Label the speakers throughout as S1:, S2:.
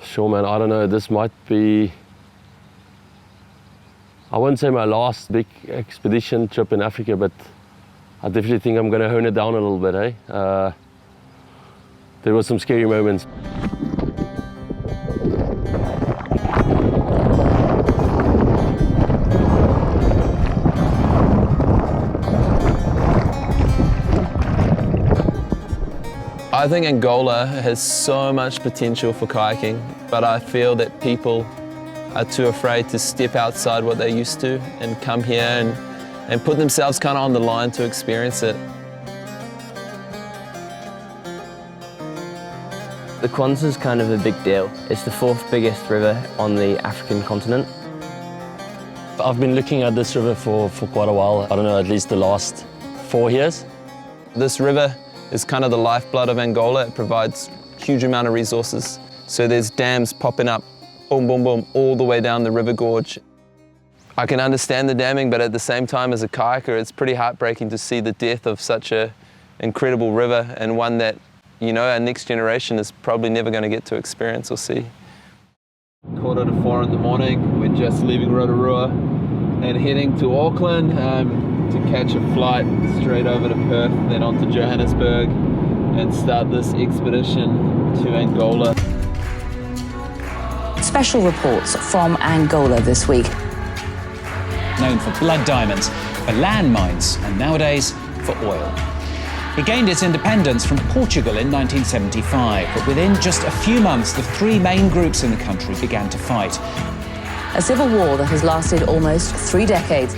S1: Sure, man, I don't know, this might be, I won't say my last big expedition trip in Africa, but I definitely think I'm gonna hone it down a little bit, eh? There were some scary moments.
S2: I think Angola has so much potential for kayaking, but I feel that people are too afraid to step outside what they're used to and come here and put themselves kind of on the line to experience it.
S3: The Kwanza is kind of a big deal. It's the 4th biggest river on the African continent.
S1: I've been looking at this river for quite a while. I don't know, at least the last 4 years.
S2: This river is kind of the lifeblood of Angola. It provides a huge amount of resources. So there's dams popping up, boom, boom, boom, all the way down the river gorge. I can understand the damming, but at the same time, as a kayaker, it's pretty heartbreaking to see the death of such an incredible river, and one that, you know, our next generation is probably never going to get to experience or see. 3:45 in the morning, we're just leaving Rotorua and heading to Auckland to catch a flight straight over to Perth, then on to Johannesburg, and start this expedition to Angola.
S4: Special reports from Angola this week.
S5: Known for blood diamonds, for landmines, and nowadays for oil. It gained its independence from Portugal in 1975, but within just a few months, the 3 main groups in the country began to fight.
S4: A civil war that has lasted almost 3 decades.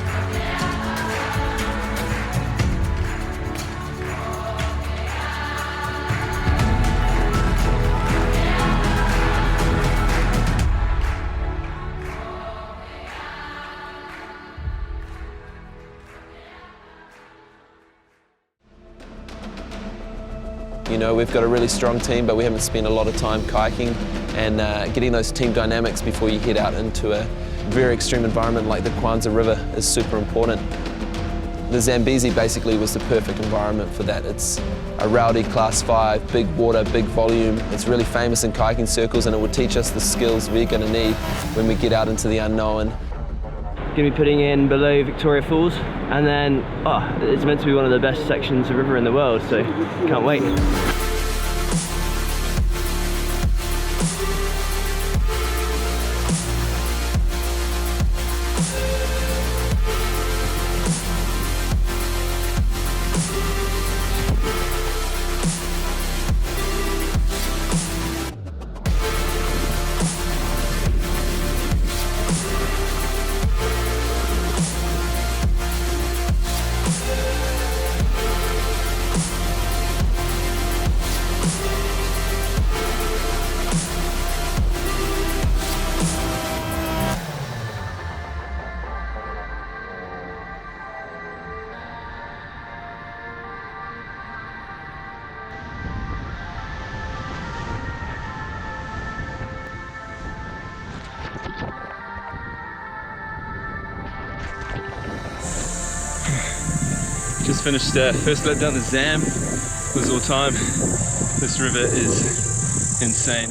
S2: You know, we've got a really strong team, but we haven't spent a lot of time kayaking and getting those team dynamics before you head out into a very extreme environment like the Kwanza River is super important. The Zambezi basically was the perfect environment for that. It's a rowdy class 5, big water, big volume. It's really famous in kayaking circles, and it will teach us the skills we're going to need when we get out into the unknown.
S3: Gonna be putting in below Victoria Falls, and then it's meant to be one of the best sections of river in the world, so can't wait.
S6: Just finished first lap down the Zam. It was all time. This river is insane.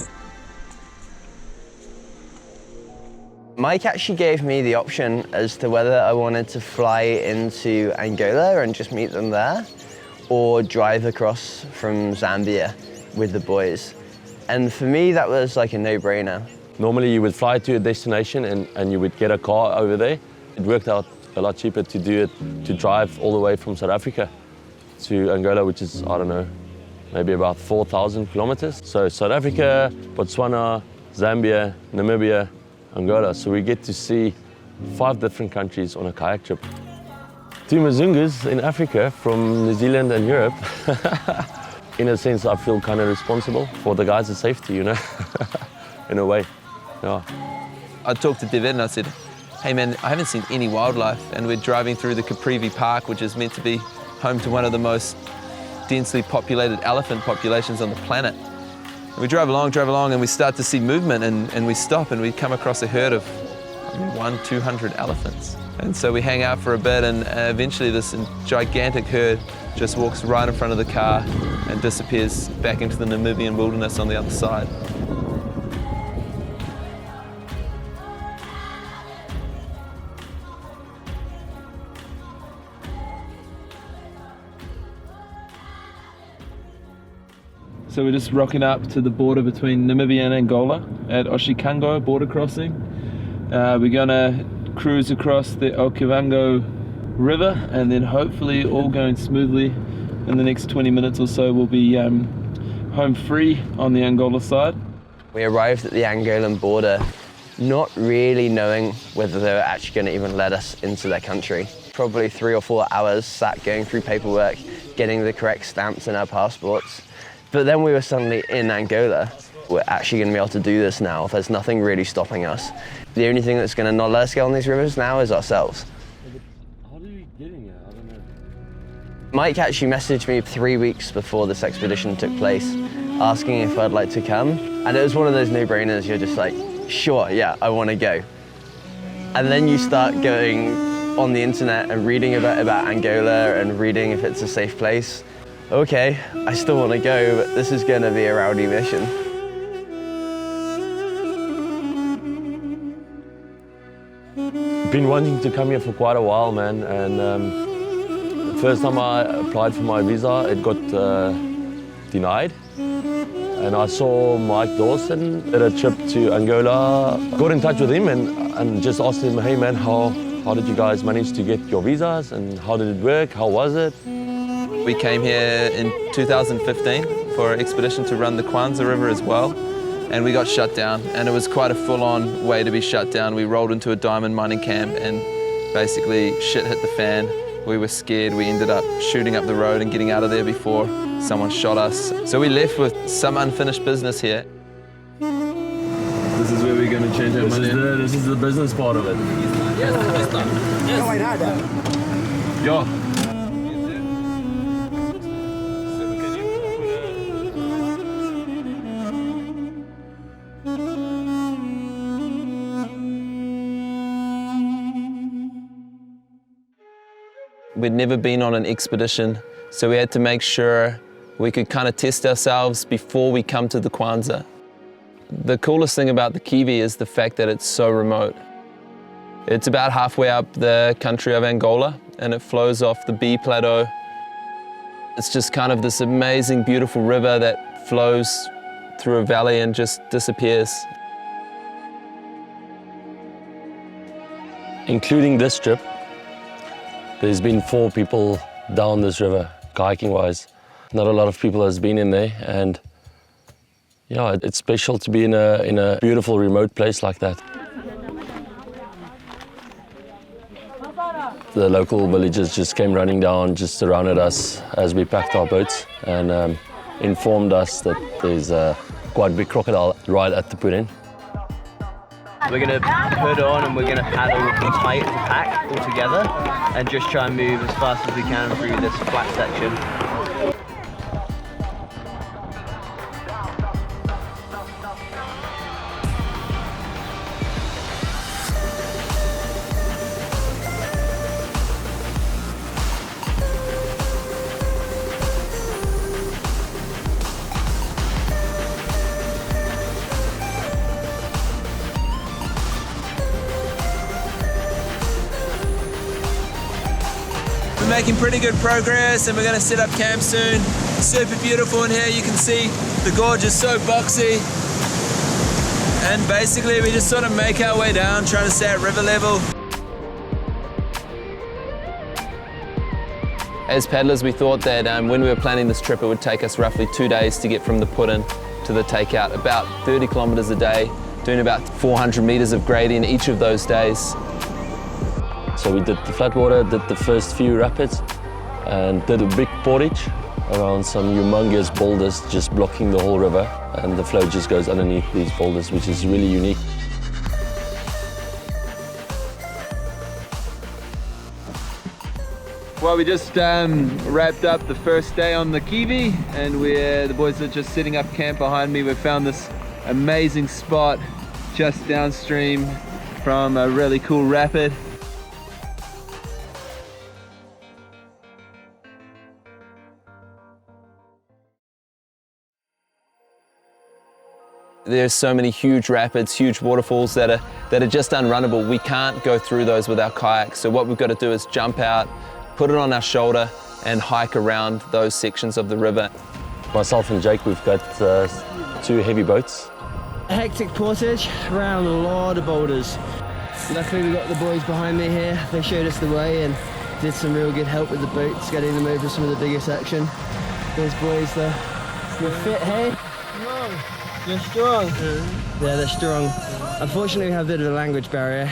S7: Mike actually gave me the option as to whether I wanted to fly into Angola and just meet them there, or drive across from Zambia with the boys. And for me, that was like a no-brainer.
S1: Normally you would fly to a destination and you would get a car over there. It worked out a lot cheaper to do it, to drive all the way from South Africa to Angola, which is, I don't know, maybe about 4,000 kilometers. So South Africa, Botswana, Zambia, Namibia, Angola. So we get to see 5 different countries on a kayak trip. 2 Mzungus in Africa from New Zealand and Europe. In a sense, I feel kind of responsible for the guys' safety, you know, in a way. Yeah.
S2: I talked to Dewet and I said, hey man, I haven't seen any wildlife, and we're driving through the Caprivi Park, which is meant to be home to one of the most densely populated elephant populations on the planet. And we drive along, and we start to see movement, and we stop and we come across a herd of 100-200 elephants. And so we hang out for a bit, and eventually this gigantic herd just walks right in front of the car and disappears back into the Namibian wilderness on the other side.
S6: So we're just rocking up to the border between Namibia and Angola at Oshikango border crossing. We're gonna cruise across the Okavango River, and then hopefully, all going smoothly, in the next 20 minutes or so we'll be home free on the Angola side.
S7: We arrived at the Angolan border not really knowing whether they were actually going to even let us into their country. Probably 3 or 4 hours sat going through paperwork, getting the correct stamps in our passports. But then we were suddenly in Angola. We're actually going to be able to do this now. There's nothing really stopping us. The only thing that's going to not let us go on these rivers now is ourselves.
S1: How do we get in here? I don't know.
S7: Mike actually messaged me 3 weeks before this expedition took place, asking if I'd like to come. And it was one of those no-brainers. You're just like, sure, yeah, I want to go. And then you start going on the internet and reading about Angola and reading if it's a safe place. Okay, I still want to go, but this is going to be a rowdy mission.
S1: Been wanting to come here for quite a while, man, and the first time I applied for my visa, it got denied. And I saw Mike Dawson at a trip to Angola. Got in touch with him and just asked him, hey man, how did you guys manage to get your visas and how did it work? How was it?
S2: We came here in 2015 for an expedition to run the Kwanza River as well, and we got shut down, and it was quite a full-on way to be shut down. We rolled into a diamond mining camp and basically shit hit the fan. We were scared. We ended up shooting up the road and getting out of there before someone shot us. So we left with some unfinished business here.
S6: This is where we're going to change our money.
S1: This is the business part of it.
S6: Yo.
S2: We'd never been on an expedition, so we had to make sure we could kind of test ourselves before we come to the Kwanza. The coolest thing about the Kiwi is the fact that it's so remote. It's about halfway up the country of Angola, and it flows off the B Plateau. It's just kind of this amazing, beautiful river that flows through a valley and just disappears.
S1: Including this trip, there's been 4 people down this river, kayaking-wise. Not a lot of people has been in there, and yeah, it's special to be in a beautiful remote place like that. The local villagers just came running down, just surrounded us as we packed our boats, and informed us that there's a quite big crocodile right at the put-in.
S3: We're going to put on and we're going to paddle tight as a pack all together and just try and move as fast as we can through this flat section.
S2: Making pretty good progress, and we're going to set up camp soon. Super beautiful in here. You can see the gorge is so boxy, and basically we just sort of make our way down, trying to stay at river level. As paddlers, we thought that when we were planning this trip, it would take us roughly 2 days to get from the put-in to the takeout, about 30 kilometers a day, doing about 400 meters of gradient each of those days.
S1: So we did the flat water, did the first few rapids, and did a big portage around some humongous boulders just blocking the whole river, and the flow just goes underneath these boulders, which is really unique.
S6: Well, we just wrapped up the first day on the Kiwi, and the boys are just setting up camp behind me. We found this amazing spot just downstream from a really cool rapid.
S2: There's so many huge rapids, huge waterfalls that are just unrunnable. We can't go through those with our kayak. So what we've got to do is jump out, put it on our shoulder, and hike around those sections of the river.
S1: Myself and Jake, we've got 2 heavy boats.
S3: A hectic portage around a lot of boulders. Luckily we got the boys behind me here. They showed us the way and did some real good help with the boats, getting them over some of the bigger section. Those boys, they're fit, hey? They're strong. Yeah, they're strong. Unfortunately, we have a bit of a language barrier.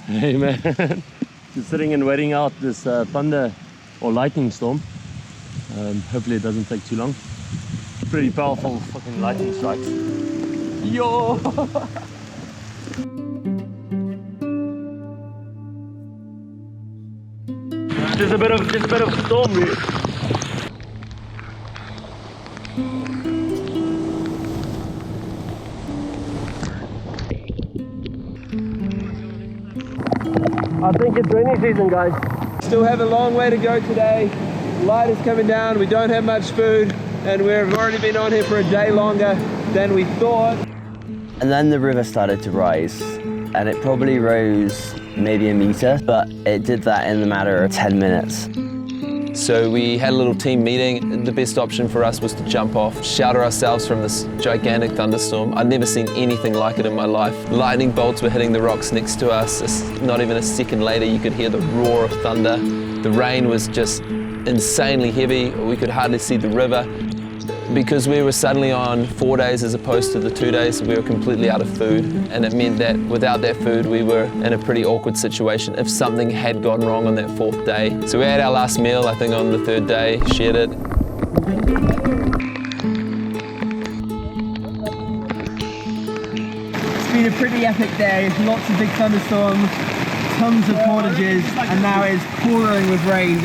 S1: Hey man, just sitting and waiting out this thunder or lightning storm. Hopefully it doesn't take too long. Pretty powerful fucking lightning strikes. Yo! Just a bit of storm.
S3: I think it's rainy season, guys.
S6: Still have a long way to go today. Light is coming down, we don't have much food, and we've already been on here for a day longer than we thought.
S7: And then the river started to rise, and it probably rose maybe a meter, but it did that in the matter of 10 minutes.
S2: So we had a little team meeting. The best option for us was to jump off, shelter ourselves from this gigantic thunderstorm. I'd never seen anything like it in my life. Lightning bolts were hitting the rocks next to us. Not even a second later, you could hear the roar of thunder. The rain was just insanely heavy. We could hardly see the river. Because we were suddenly on 4 days as opposed to the 2 days, we were completely out of food. And it meant that without that food, we were in a pretty awkward situation if something had gone wrong on that 4th day. So we had our last meal, I think, on the 3rd day, shared it.
S3: It's been a pretty epic day. Lots of big thunderstorms, tons of portages, and now it's pouring with rain.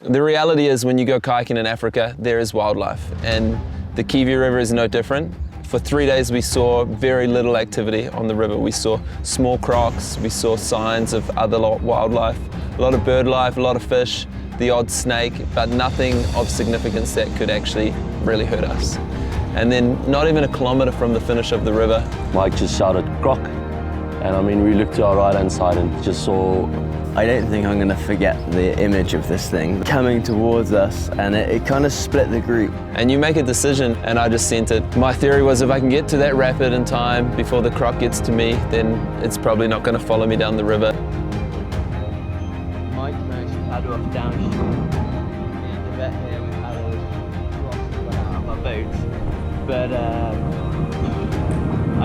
S2: The reality is when you go kayaking in Africa, there is wildlife, and the Kiwi River is no different. For 3 days we saw very little activity on the river. We saw small crocs, we saw signs of other wildlife, a lot of bird life, a lot of fish, the odd snake, but nothing of significance that could actually really hurt us. And then not even a kilometre from the finish of the river,
S1: Mike just shouted, "Croc!" And I mean, we looked to our right hand side and just saw.
S7: I don't think I'm gonna forget the image of this thing coming towards us, and it kind of split the group.
S2: and you make a decision, and I just sent it. My theory was if I can get to that rapid in time before the croc gets to me, then it's probably not going to follow me down the river.
S3: Mike managed to paddle off downstream. Me and Dewet here, we paddled across out our boats. But I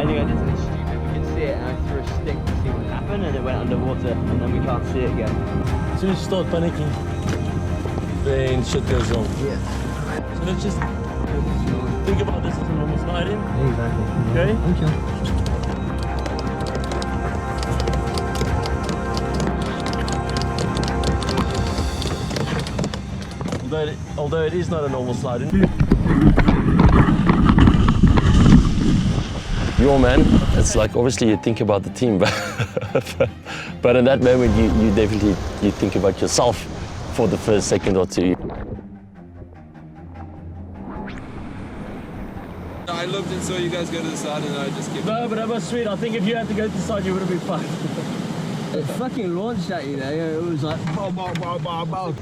S3: think I did something stupid. We could see it, and I threw a stick to see what happened, and it went underwater, and then we can't see it again.
S1: As soon as you start panicking, then shit goes wrong.
S3: Yeah.
S1: So let's just think about this as a normal slide-in.
S3: Exactly.
S1: Okay?
S3: Okay.
S1: Although it is not a normal slide. Yo, man, it's like obviously you think about the team, but in that moment you definitely think about yourself for the first second or two.
S2: I looked and saw you guys go to the side and I just kept...
S1: No, but that was sweet. I think if you had to go to the side, you would have been fine.
S3: It fucking launched at you there. It was like, bow, bow, bow, bow, bow.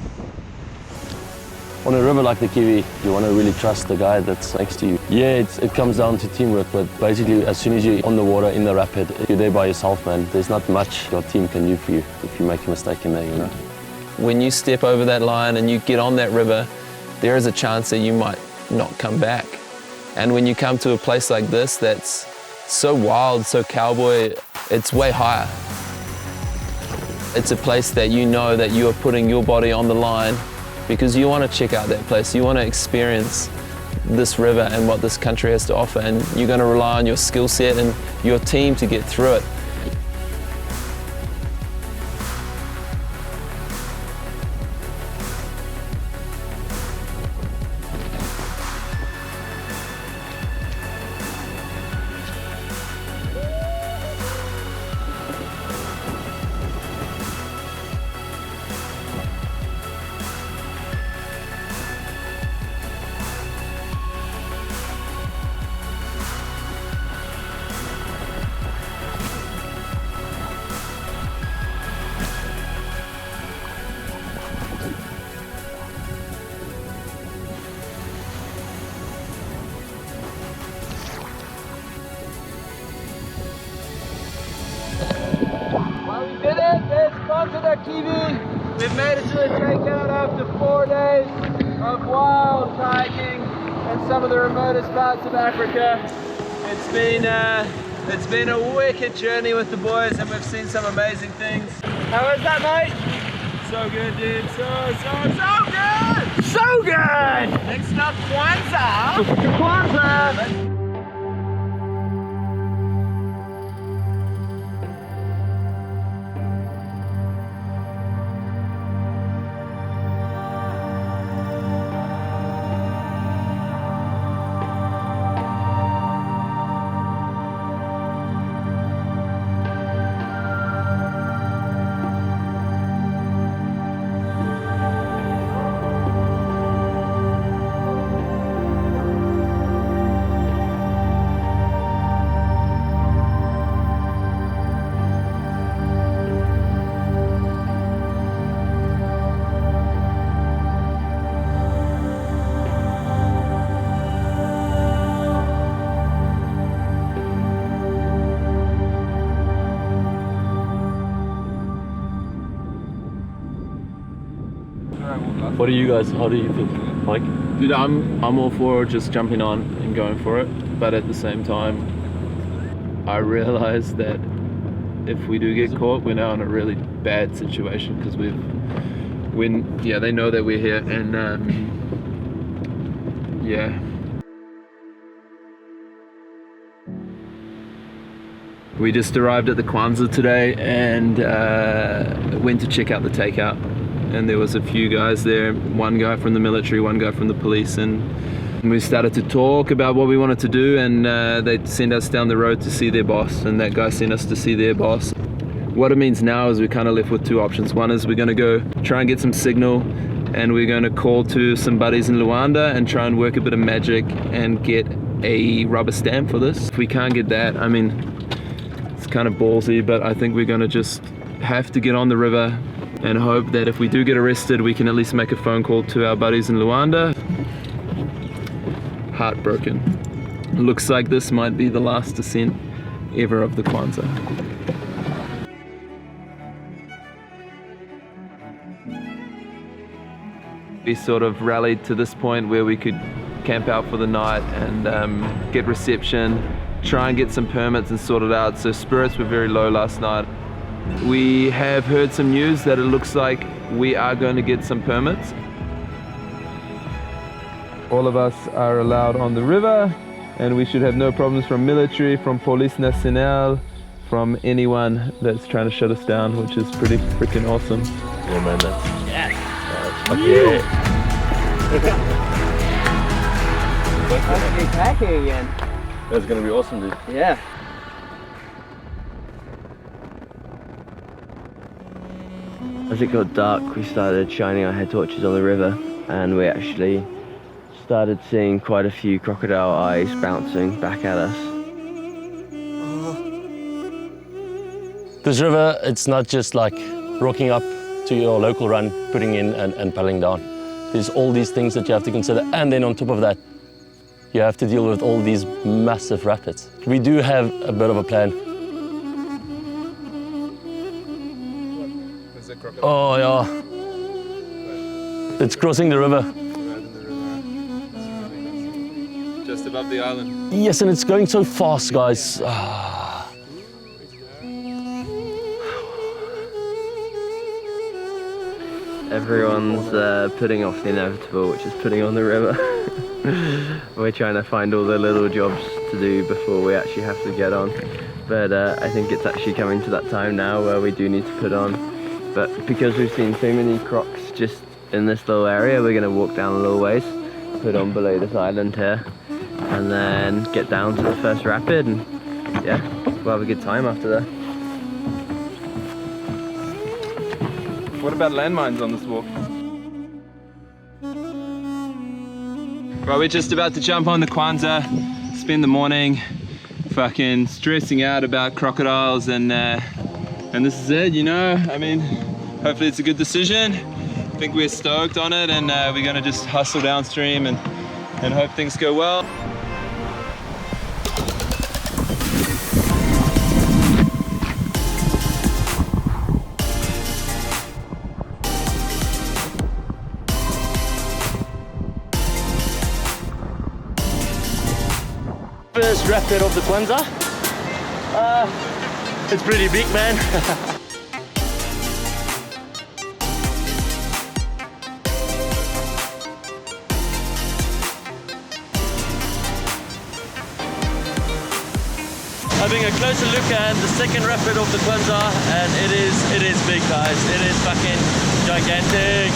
S1: On a river like the Kiwi, you want to really trust the guy that's next to you. Yeah, it comes down to teamwork, but basically as soon as you're on the water, in the rapid, you're there by yourself, man. There's not much your team can do for you if you make a mistake in there, you know.
S2: When you step over that line and you get on that river, there is a chance that you might not come back. And when you come to a place like this that's so wild, so cowboy, it's way higher. It's a place that you know that you are putting your body on the line because you want to check out that place. You want to experience this river and what this country has to offer, and you're going to rely on your skill set and your team to get through it.
S6: Kiwi. We've made it to the takeout after 4 days of wild kayaking in some of the remotest parts of Africa. It's been a wicked journey with the boys, and we've seen some amazing things. How was that, mate? So good, dude. So good! So good! Next up, Kwanza! Kwanza!
S1: What do you guys, how do you think, Mike?
S6: Dude, I'm all for just jumping on and going for it, but at the same time, I realize that if we do get caught, we're now in a really bad situation because they know that we're here, and yeah. We just arrived at the Kwanza today and went to check out the takeout. And there was a few guys there, one guy from the military, one guy from the police, and we started to talk about what we wanted to do, and they sent us down the road to see their boss, and that guy sent us to see their boss. What it means now is we're kind of left with two options. One is we're going to go try and get some signal, and we're going to call to some buddies in Luanda and try and work a bit of magic and get a rubber stamp for this. If we can't get that, I mean, it's kind of ballsy, but I think we're going to just have to get on the river and hope that if we do get arrested, we can at least make a phone call to our buddies in Luanda. Heartbroken. Looks like this might be the last descent ever of the Kwanza. We sort of rallied to this point where we could camp out for the night and get reception, try and get some permits and sort it out. So spirits were very low last night. We have heard some news that it looks like we are going to get some permits. All of us are allowed on the river, and we should have no problems from military, from Police Nationale, from anyone that's trying to shut us down, which is pretty freaking awesome.
S1: Yeah, man, that's... Yes! Okay.
S3: I'm gonna be kayaking again.
S1: That's gonna be awesome, dude.
S3: Yeah. As it got dark, we started shining our head torches on the river, and we actually started seeing quite a few crocodile eyes bouncing back at us.
S1: This river, it's not just like rocking up to your local run, putting in and paddling down. There's all these things that you have to consider, and then on top of that, you have to deal with all these massive rapids. We do have a bit of a plan. Oh yeah, it's crossing the river.
S6: Just above the island.
S1: Yes, and it's going so fast, guys.
S3: Everyone's putting off the inevitable, which is putting on the river. We're trying to find all the little jobs to do before we actually have to get on. But I think it's actually coming to that time now where we do need to put on. But because we've seen so many crocs just in this little area, we're going to walk down a little ways, put on below this island here, and then get down to the first rapid, and yeah, we'll have a good time after that.
S6: What about landmines on this walk? Right, we're just about to jump on the Kwanza, spend the morning fucking stressing out about crocodiles, and this is it, you know. I mean, hopefully it's a good decision. I think we're stoked on it, and we're gonna just hustle downstream and hope things go well.
S1: First rapid of the Kwanza. It's pretty big, man. Having a closer look at the second rapid of the Kwanza, and it is big, guys. It is fucking gigantic.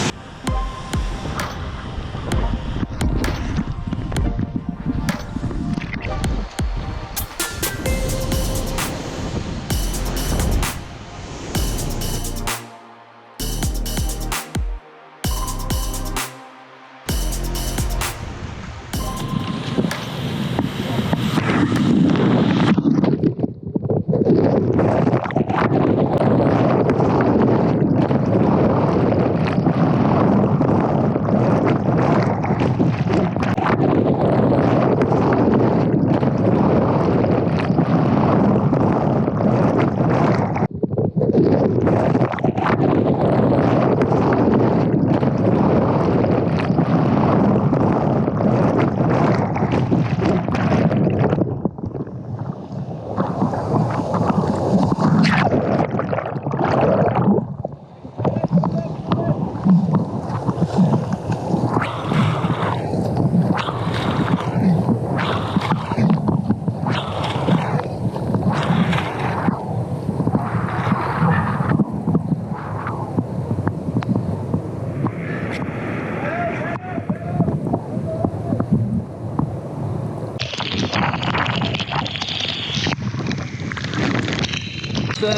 S3: So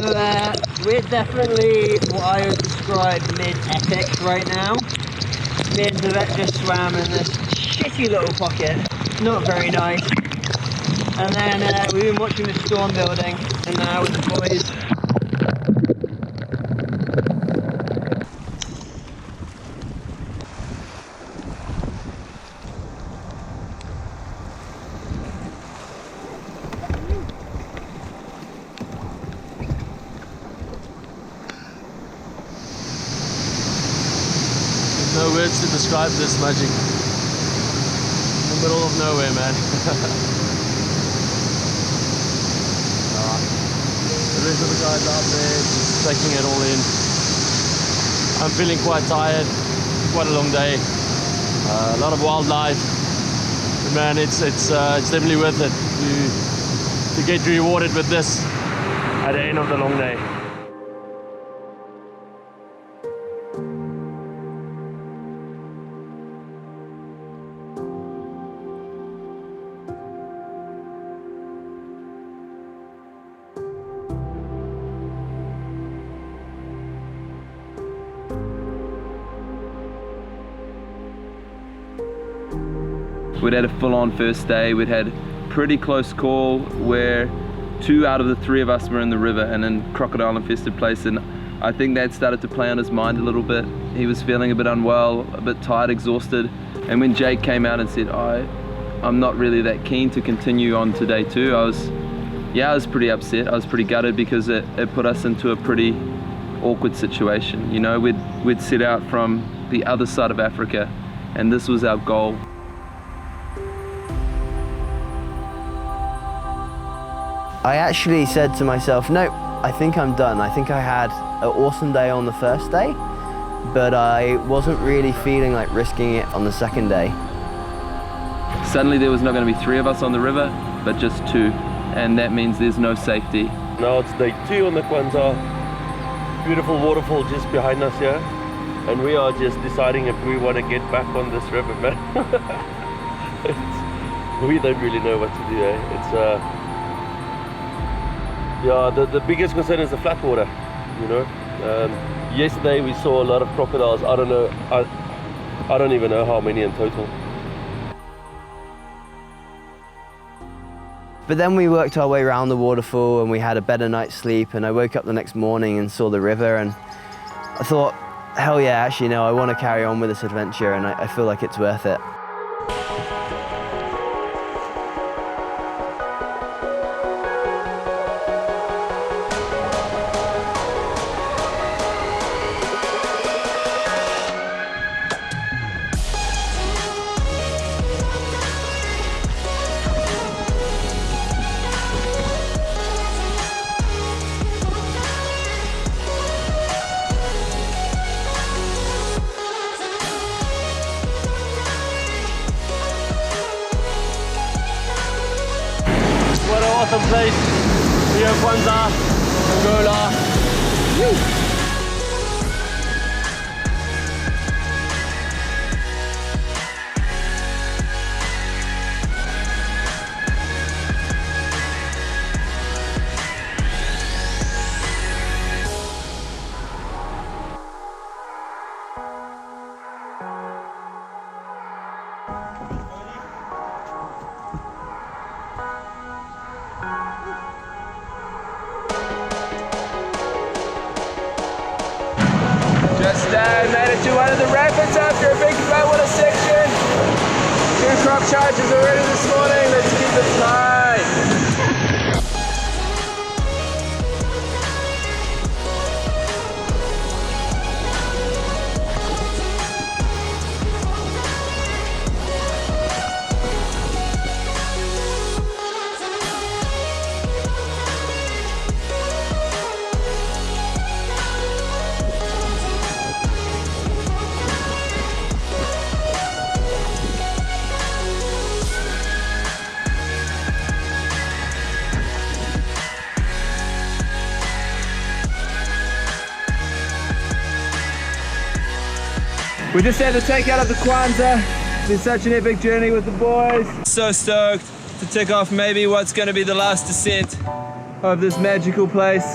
S3: we're definitely what I would describe mid-epic right now. Me and Dewet just swam in this shitty little pocket, not very nice. And then we've been watching the storm building, and now with the boys.
S1: No words to describe this magic. In the middle of nowhere, man. The rest of the guys out there just taking it all in. I'm feeling quite tired. Quite a long day. A lot of wildlife. But man, it's definitely worth it to get rewarded with this at the end of the long day.
S6: We'd had a full-on first day. We'd had pretty close call where 2 out of the 3 of us were in the river and in crocodile-infested place, and I think that started to play on his mind a little bit. He was feeling a bit unwell, a bit tired, exhausted, and when Jake came out and said, I'm not really that keen to continue on to day 2, I was pretty upset. I was pretty gutted because it put us into a pretty awkward situation. You know, we'd set out from the other side of Africa, and this was our goal.
S7: I actually said to myself, no, I think I'm done. I think I had an awesome day on the first day, but I wasn't really feeling like risking it on the second day.
S6: Suddenly there was not going to be 3 of us on the river, but just 2, and that means there's no safety.
S1: Now it's day 2 on the Kwanza. Beautiful waterfall just behind us here, and we are just deciding if we want to get back on this river, man. We don't really know what to do, eh? Yeah, the biggest concern is the flat water, you know. Yesterday we saw a lot of crocodiles. I don't know, I don't even know how many in total.
S7: But then we worked our way around the waterfall and we had a better night's sleep, and I woke up the next morning and saw the river, and I thought, hell yeah, actually no, I want to carry on with this adventure, and I feel like it's worth it.
S1: What an awesome place. Here in Kwanza, Angola. Woo.
S6: Made it to one of the rapids after a big whitewater section. 2 crop charges already this morning. Let's keep it flying. We just had the takeout of the Kwanza. It's been such an epic journey with the boys. So stoked to tick off maybe what's going to be the last descent of this magical place.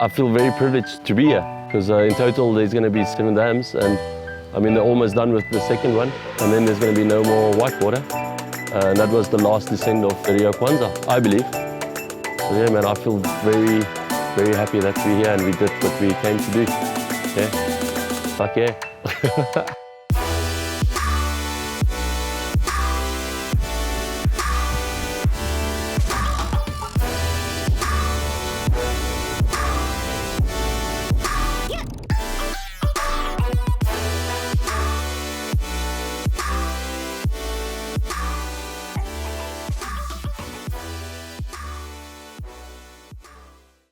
S1: I feel very privileged to be here because in total there's going to be 7 dams, and I mean they're almost done with the second one, and then there's going to be no more whitewater. And that was the last descent of the Rio Kwanza, I believe. So yeah, man, I feel very happy that we're here and we did what we came to do. Yeah, fuck yeah.